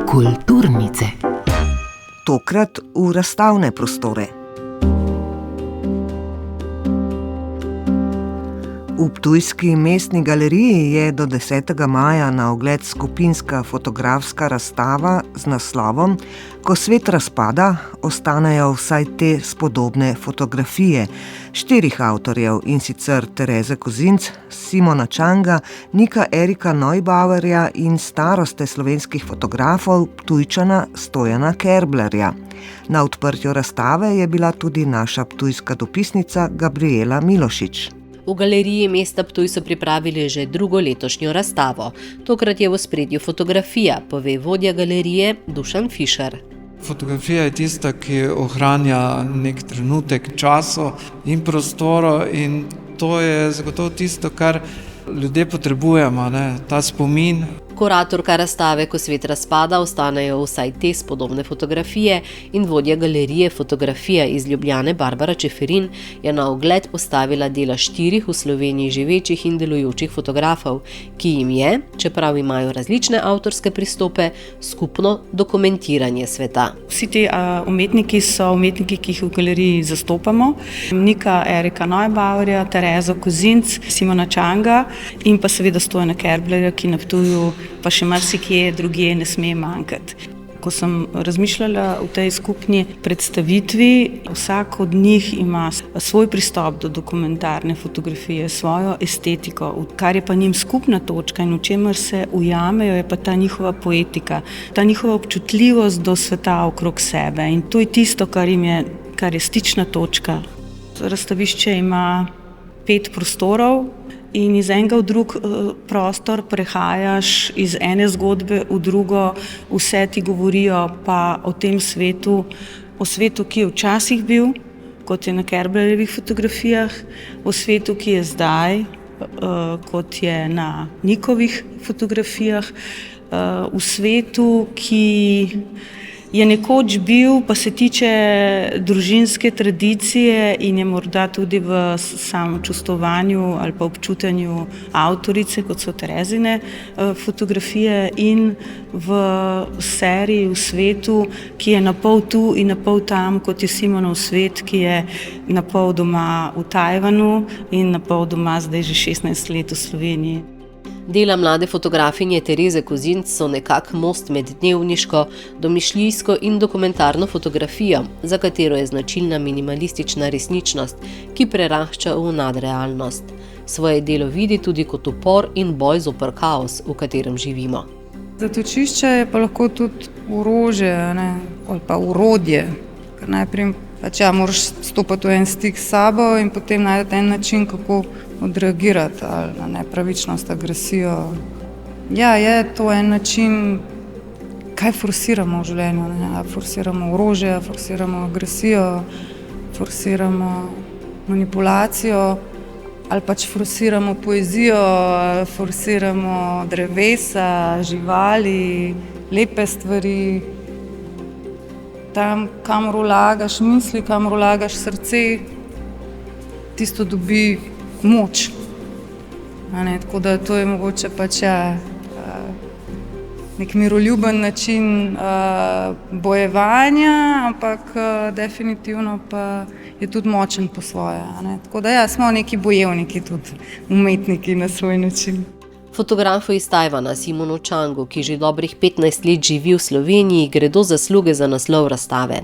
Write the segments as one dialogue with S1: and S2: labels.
S1: Kulturnice.
S2: Tokrat v razstavne prostore. V ptujski mestni galeriji je do 10. maja na ogled skupinska fotografska razstava z naslovom Ko svet razpada, ostanejo vsaj te spodobne fotografije 4 avtorjev, in sicer Tereze Kozinc, Simona Čanga, Nika Erika Neubauerja in staroste slovenskih fotografov Ptujčana Stojana Kerblerja. Na odprtju razstave je bila tudi naša ptujska dopisnica Gabriela Milošič.
S3: V galeriji mesta Ptuj so pripravili že drugo letošnjo razstavo. Tokrat je v ospredju fotografija, pove vodja galerije Dušan Fišer.
S4: Fotografija je tista, ki ohranja nek trenutek časa in prostora, in to je zagotovo tisto, kar ljudje potrebujemo, ta spomin.
S3: Kuratorka razstave Ko svet razpada, ostanejo vsaj te spodobne fotografije, in vodja galerije Fotografija iz Ljubljane Barbara Čeferin je na ogled postavila dela 4 v Sloveniji živečih in delujočih fotografov, ki jim je, čeprav imajo različne avtorske pristope, skupno dokumentiranje sveta.
S5: Vsi ti umetniki so umetniki, ki jih v galeriji zastopamo. Nika Erika Neubauerja, Terezo Kozinc, Simona Čanga in pa seveda Stojana Kerblerja, ki na Ptuju pa še marsikje drugje ne sme manjkati. Ko sem razmišljala o tej skupni predstavitvi, vsak od njih ima svoj pristop do dokumentarne fotografije, svojo estetiko, kar je pa njim skupna točka in v čemer se ujamejo, je pa ta njihova poetika, ta njihova občutljivost do sveta okrog sebe, in to je tisto, kar je stična točka. Razstavišče ima 5 prostorov, in iz enega v drug prostor prehajaš iz ene zgodbe v drugo, vse ti govorijo pa o tem svetu, o svetu, ki je včasih bil, kot je na Kerblerjevih fotografijah, o svetu, ki je zdaj, kot je na Nikovih fotografijah, v svetu, ki je nekoč bil, pa se tiče družinske tradicije in je morda tudi v samočustvovanju ali pa občutenju avtorice, kot so Terezine fotografije, in v seriji, v svetu, ki je napol tu in napol tam, kot je Simonov svet, ki je napol doma v Tajvanu in napol doma zdaj že 16 let v Sloveniji.
S3: Dela mlade fotografinje Tereze Kozinc so nekak most med dnevniško, domišljijsko in dokumentarno fotografijo, za katero je značilna minimalistična resničnost, ki prerašča v nadrealnost. Svoje delo vidi tudi kot upor in boj zoper kaos, v katerem živimo.
S6: Zatočišče je pa lahko tudi orožje, ali pa orodje, ker najprej moraš stopiti v en stik s sabo in potem najti en način, kako odreagirati ali na nepravičnost, agresijo. Ja, je to en način, kaj forsiramo v življenju. Forsiramo orožje, forsiramo agresijo, forsiramo manipulacijo ali pač forsiramo poezijo, forsiramo drevesa, živali, lepe stvari. Tam, kamor vlagaš misli, kamor vlagaš srce, tisto dobi moč. Tako da to je mogoče pač nek miroljuben način bojevanja, ampak definitivno pa je tudi močen po svoje. Tako da smo neki bojevniki, tudi umetniki na svoj način.
S3: Fotografu iz Tajvana Simonu Čangu, ki že dobrih 15 let živi v Sloveniji, gredo zasluge za naslov razstave.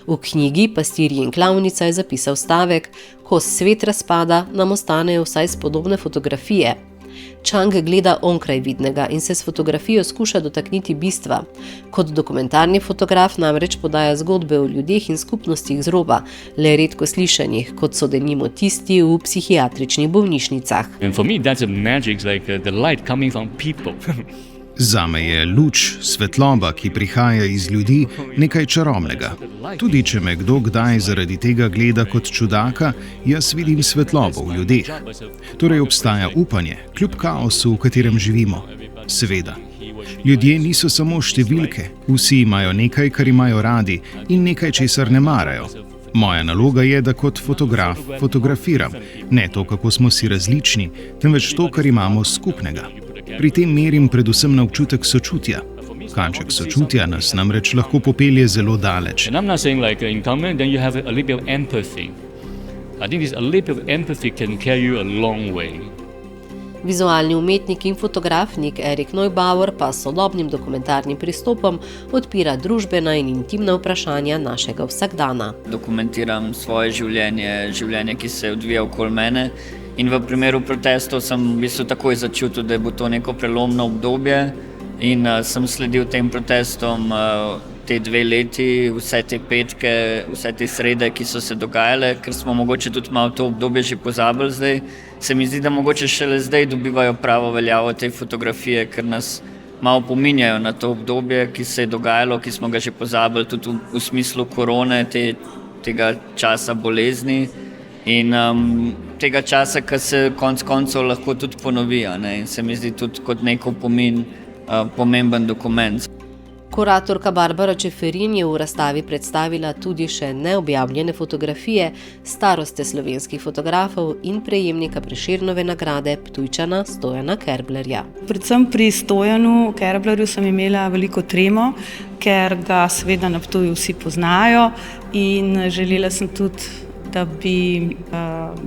S3: V knjigi Pastirji in klavnica je zapisal stavek: Ko svet razpada, nam ostanejo vsaj spodobne fotografije. Čang gleda onkraj vidnega in se s fotografijo skuša dotakniti bistva. Kot dokumentarni fotograf namreč podaja zgodbe o ljudeh in skupnostih z roba, le redko slišanih, kot so denimo tisti v psihiatričnih bolnišnicah.
S7: Zame je luč, svetloba, ki prihaja iz ljudi, nekaj čarobnega. Tudi če me kdo kdaj zaradi tega gleda kot čudaka, jaz vidim svetlobo v ljudeh. Torej obstaja upanje, kljub kaosu, v katerem živimo. Seveda. Ljudje niso samo številke, vsi imajo nekaj, kar imajo radi, in nekaj, česar ne marajo. Moja naloga je, da kot fotograf fotografiram. Ne to, kako smo si različni, temveč to, kar imamo skupnega. Pri tem merim predvsem na občutek sočutja. Kanček sočutja nas namreč lahko popelje zelo daleč.
S1: And I'm not saying like in common, then you have a little bit of empathy. I think this a little bit of empathy can carry you a long way.
S3: Vizualni umetnik in fotograf Nik Erik Neubauer pa s sodobnim dokumentarnim pristopom odpira družbena in intimna vprašanja našega vsakdana.
S8: Dokumentiram svoje življenje, ki se odvija okoli mene. In v primeru protestov sem v bistvu takoj začutil, da bo to neko prelomno obdobje. In sem sledil tem protestom te 2 leti, vse te petke, vse te srede, ki so se dogajale, ker smo mogoče tudi malo to obdobje že pozabili zdaj. Se mi zdi, da mogoče šele zdaj dobivajo pravo veljavo te fotografije, ker nas malo pominjajo na to obdobje, ki se je dogajalo, ki smo ga že pozabili, tudi v smislu korone, tega časa bolezni in tega časa, ki se konec koncev lahko tudi ponovi. In se mi zdi tudi kot neko pomemben dokument.
S3: Kuratorka Barbara Čeferin je v razstavi predstavila tudi še neobjavljene fotografije staroste slovenskih fotografov in prejemnika Prešernove nagrade Ptujčana Stojana Kerblerja.
S5: Predvsem pri Stojanu Kerblerju sem imela veliko tremo, ker ga seveda na Ptuju vsi poznajo in želela sem tudi, da bi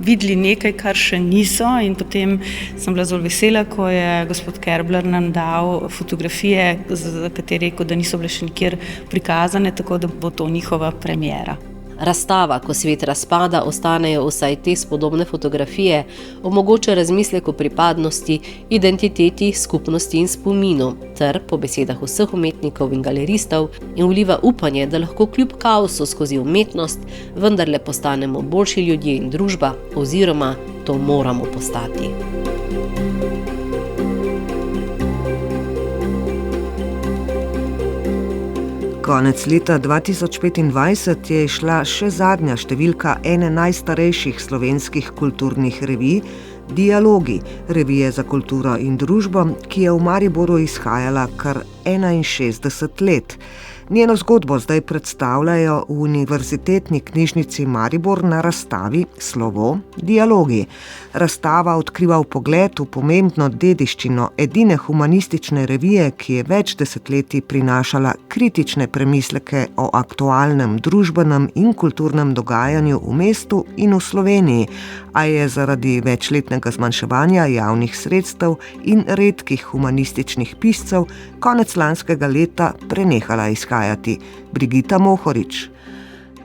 S5: videli nekaj, kar še niso, in potem sem bila zelo vesela, ko je gospod Kerbler nam dal fotografije, za katere je rekel, da niso bile še nikjer prikazane, tako da bo to njihova premiera.
S3: Razstava Ko svet razpada ostanejo vsaj te spodobne fotografije, omogoča razmislek o pripadnosti, identiteti, skupnosti in spominu, ter po besedah vseh umetnikov in galeristov in vliva upanje, da lahko kljub kaosu skozi umetnost vendarle postanemo boljši ljudje in družba, oziroma to moramo postati.
S2: Konec leta 2025 je išla še zadnja številka ene najstarejših slovenskih kulturnih revij, Dialogi, revije za kulturo in družbo, ki je v Mariboru izhajala kar 61 let. Njeno zgodbo zdaj predstavljajo v Univerzitetni knjižnici Maribor na razstavi Slovo Dialogi. Razstava odkriva vpogled v pomembno dediščino edine humanistične revije, ki je več desetletij prinašala kritične premisleke o aktualnem družbenem in kulturnem dogajanju v mestu in v Sloveniji, a je zaradi večletnega zmanjševanja javnih sredstev in redkih humanističnih piscev konec lanskega leta prenehala izhajati. Brigita Mohorič.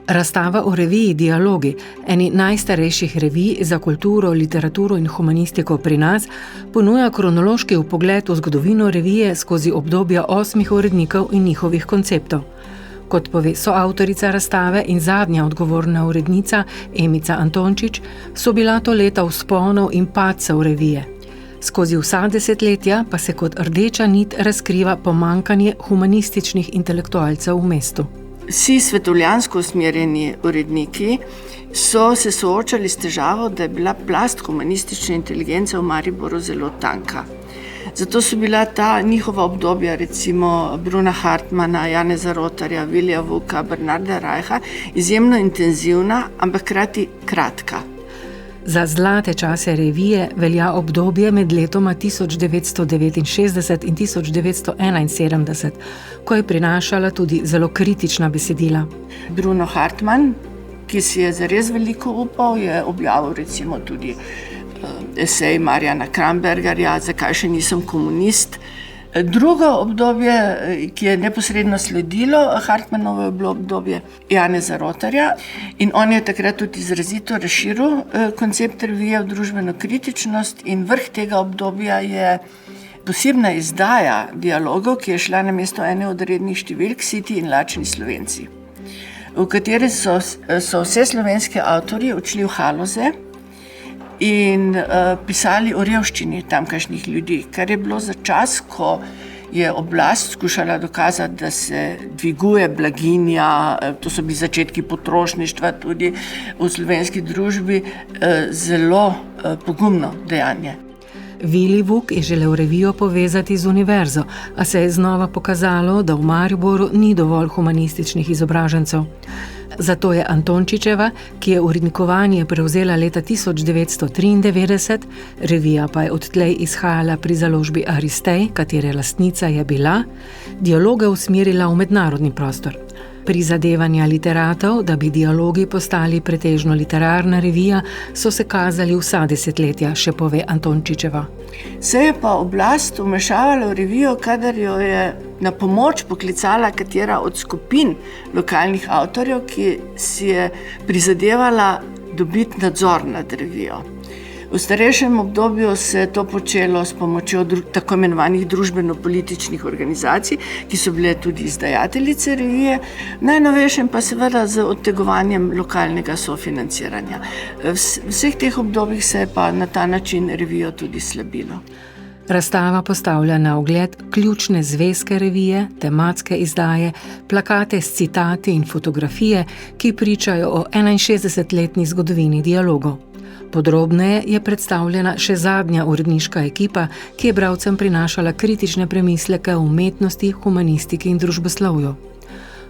S9: Razstava o reviji Dialogi, eni najstarejših revij za kulturo, literaturo in humanistiko pri nas, ponuja kronološki vpogled v zgodovino revije skozi obdobja 8 urednikov in njihovih konceptov. Kot pove soavtorica razstave in zadnja odgovorna urednica Emica Antončič, so bila to leta vzponov in padcev revije. Skozi vsa desetletja pa se kot rdeča nit razkriva pomanjkanje humanističnih intelektualcev v mestu.
S10: Vsi svetovljansko usmerjeni uredniki so se soočali s težavo, da je bila plast humanistične inteligence v Mariboru zelo tanka. Zato so bila ta njihova obdobja, recimo Bruna Hartmana, Janeza Rotarja, Vilija Vuka, Bernarda Rajha, izjemno intenzivna, ampak hkrati kratka.
S9: Za zlate čase revije velja obdobje med letoma 1969 in 1971, ko je prinašala tudi zelo kritična besedila.
S10: Bruno Hartman, ki si je zares veliko upal, je objavil recimo tudi esej Marjana Krambergerja, Zakaj še nisem komunist. Drugo obdobje, ki je neposredno sledilo Hartmanovo, je bilo obdobje Janeza Rotarja in on je takrat tudi izrazito razširil koncept revije v družbeno kritičnost in vrh tega obdobja je posebna izdaja Dialogov, ki je šla na mesto ene od rednih številk Siti in lačni Slovenci, v kateri so vse slovenske avtorji odšli v Haloze in pisali o revščini tamkajšnjih ljudi, kar je bilo za čas, ko je oblast skušala dokazati, da se dviguje blaginja, to so bili začetki potrošništva tudi v slovenski družbi, zelo pogumno dejanje.
S9: Vili Vuk je želel revijo povezati z univerzo, a se je znova pokazalo, da v Mariboru ni dovolj humanističnih izobražencev. Zato je Antončičeva, ki je urednikovanje prevzela leta 1993, revija pa je odtlej izhajala pri založbi Aristej, katere lastnica je bila, dialoge usmerila v mednarodni prostor. Prizadevanja literatov, da bi dialogi postali pretežno literarna revija, so se kazali vsa desetletja, še pove Antončičeva.
S10: Se je pa oblast vmešavala v revijo, kadar jo je na pomoč poklicala katera od skupin lokalnih avtorjev, ki si je prizadevala dobiti nadzor nad revijo. V starejšem obdobju se je to počelo s pomočjo tako imenovanih družbeno-političnih organizacij, ki so bile tudi izdajateljice revije, najnovejšem pa seveda z odtegovanjem lokalnega sofinanciranja. V vseh teh obdobjih se je pa na ta način revijo tudi slabilo.
S9: Razstava postavlja na ogled ključne zvezke revije, tematske izdaje, plakate s citati in fotografije, ki pričajo o 61-letni zgodovini dialogov. Podrobneje je predstavljena še zadnja uredniška ekipa, ki je bralcem prinašala kritične premisleke o umetnosti, humanistiki in družboslovju.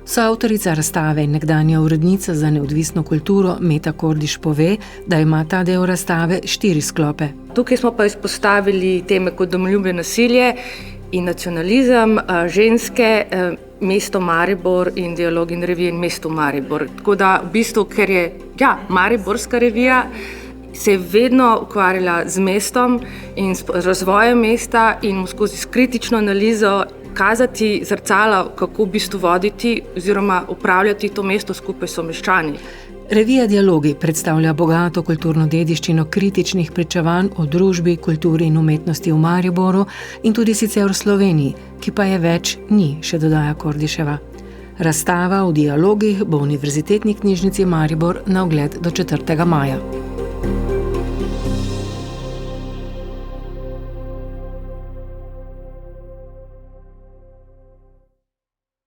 S9: Soavtorica razstave in nekdanja urednica za neodvisno kulturo Meta Kordiš pove, da ima ta del razstave 4 sklope.
S11: Tukaj smo pa izpostavili teme kot domoljubje, nasilje in nacionalizem, ženske, mesto Maribor in dialog in revije in mesto Maribor. Tako da v bistvu, ker je mariborska revija, se je vedno ukvarjala z mestom in s razvojem mesta in skozi kritično analizo kazati zrcala, kako v bistvu voditi oziroma upravljati to mesto skupaj s someščani.
S9: Revija Dialogi predstavlja bogato kulturno dediščino kritičnih pričevanj o družbi, kulturi in umetnosti v Mariboru in tudi sicer v Sloveniji, ki pa je več ni, še dodaja Kordiševa. Razstava v Dialogih bo v Univerzitetni knjižnici Maribor na ogled do 4. maja.